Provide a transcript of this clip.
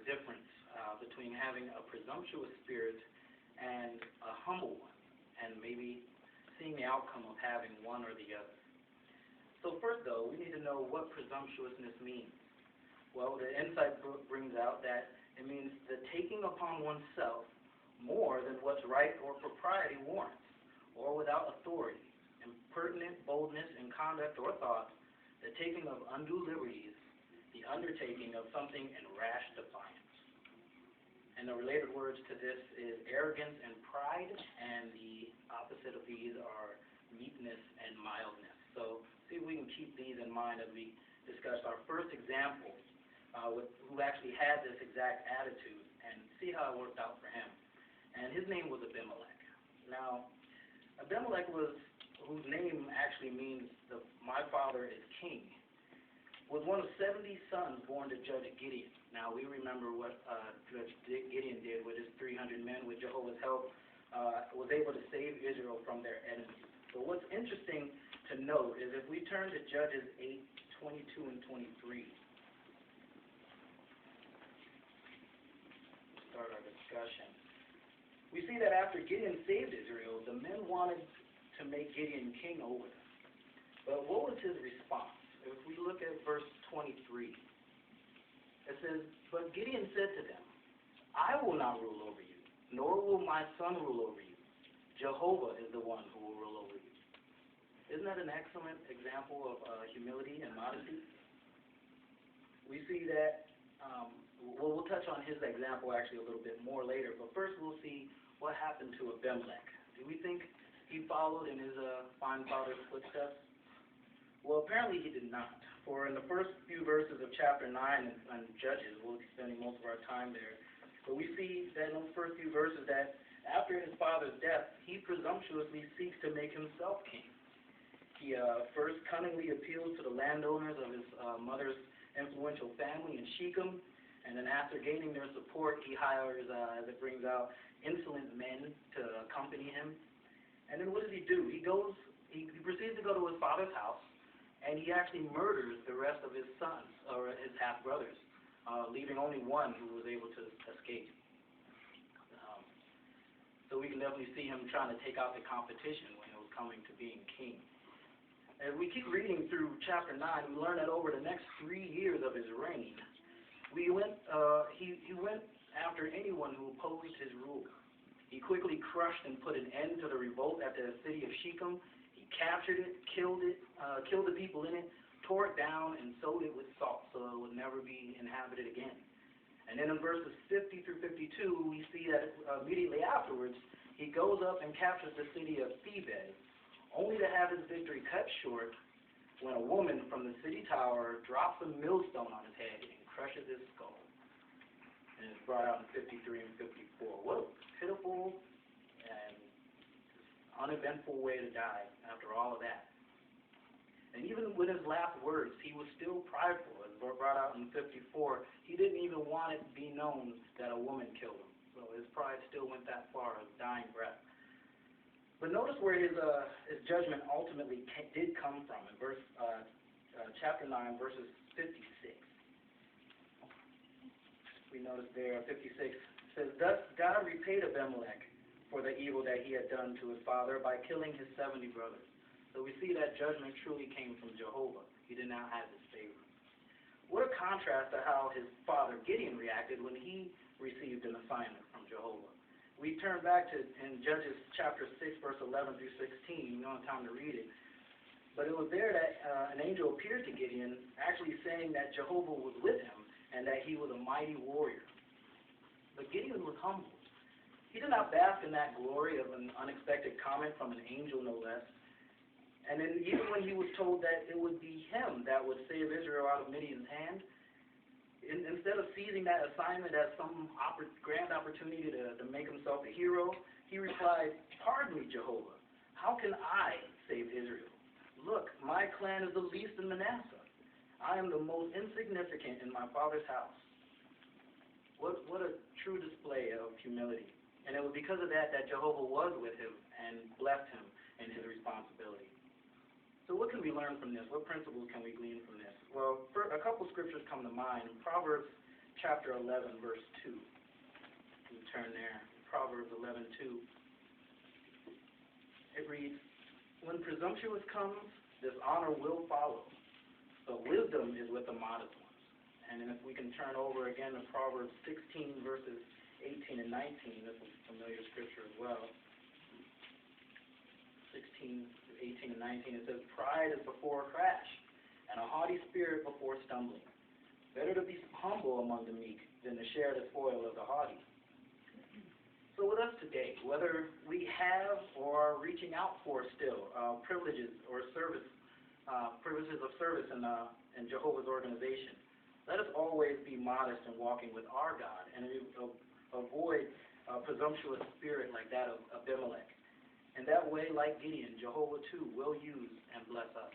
difference between having a presumptuous spirit and a humble one, and maybe seeing the outcome of having one or the other. So first, though, we need to know what presumptuousness means. Well, the Insight book brings out that it means the taking upon oneself more than what's right or propriety warrants, or without authority, impertinent boldness in conduct or thought, the taking of undue liberties, the undertaking of something in rash defiance. And the related words to this is arrogance and pride, and the opposite of these are meekness and mildness. So see if we can keep these in mind as we discuss our first example who actually had this exact attitude, and see how it worked out for him. And his name was Abimelech. Now, Abimelech whose name actually means my father is king, was one of 70 sons born to Judge Gideon. Now, we remember what Judge Gideon did with his 300 men with Jehovah's help, was able to save Israel from their enemies. But what's interesting to note is if we turn to Judges 8:22 and 23, start our discussion. We see that after Gideon saved Israel, the men wanted to make Gideon king over them. But what was his response? If we look at verse 23, it says, "But Gideon said to them, I will not rule over you, nor will my son rule over you. Jehovah is the one who will rule over you." Isn't that an excellent example of humility and modesty? We see that, we'll touch on his example actually a little bit more later, but first we'll see what happened to Abimelech. Do we think he followed in his fine father's footsteps? Well, apparently he did not. For in the first few verses of chapter 9 and Judges, we'll be spending most of our time there, but we see that in those first few verses that after his father's death, he presumptuously seeks to make himself king. He first cunningly appeals to the landowners of his mother's influential family in Shechem, and then after gaining their support, he hires, as it brings out, insolent men to accompany him. And then what does he do? He proceeds to go to his father's house, and he actually murders the rest of his sons, or his half-brothers, leaving only one who was able to escape. So we can definitely see him trying to take out the competition when it was coming to being king. As we keep reading through chapter 9, we learn that over the next 3 years of his reign, he went after anyone who opposed his rule. He quickly crushed and put an end to the revolt at the city of Shechem. He captured it, killed the people in it, tore it down, and sowed it with salt so it would never be inhabited again. And then in verses 50 through 52, we see that immediately afterwards, he goes up and captures the city of Thebes, only to have his victory cut short when a woman from the city tower drops a millstone on his head and crushes his skull. And it's brought out in 53 and 54. What a pitiful and uneventful way to die after all of that. And even with his last words, he was still prideful. As brought out in 54, he didn't even want it to be known that a woman killed him. So his pride still went that far, his dying breath. But notice where his judgment ultimately did come from in chapter 9, verses 56. We notice there, 56 says, "Thus God repaid Abimelech for the evil that he had done to his father by killing his 70 brothers." So we see that judgment truly came from Jehovah. He did not have his favor. What a contrast to how his father Gideon reacted when he received an assignment from Jehovah. We turn back to in Judges chapter 6, verse 11 through 16. You don't have time to read it. But it was there that an angel appeared to Gideon, actually saying that Jehovah was with him and that he was a mighty warrior. But Gideon was humble. He did not bask in that glory of an unexpected comment from an angel, no less. And then even when he was told that it would be him that would save Israel out of Midian's hand, instead of seizing that assignment as some grand opportunity to make himself a hero, he replied, "Pardon me, Jehovah. How can I save Israel? Look, my clan is the least in Manasseh. I am the most insignificant in my father's house." What a true display of humility. And it was because of that that Jehovah was with him and blessed him in his responsibility. So what can we learn from this? What principles can we glean from this? Well, a couple scriptures come to mind. Proverbs chapter 11, verse 2. We turn there. Proverbs 11:2. It reads, "When presumptuous comes, dishonor will follow, but wisdom is with the modest ones." And then if we can turn over again to Proverbs 16, verses 18 and 19, this is a familiar scripture as well. 16, 18, and 19, it says, "Pride is before a crash, and a haughty spirit before stumbling. Better to be humble among the meek than to share the spoil of the haughty." So with us today, whether we have or are reaching out for still privileges or service, privileges of service in Jehovah's organization, let us always be modest in walking with our God and avoid a presumptuous spirit like that of Abimelech. And that way, like Gideon, Jehovah too will use and bless us.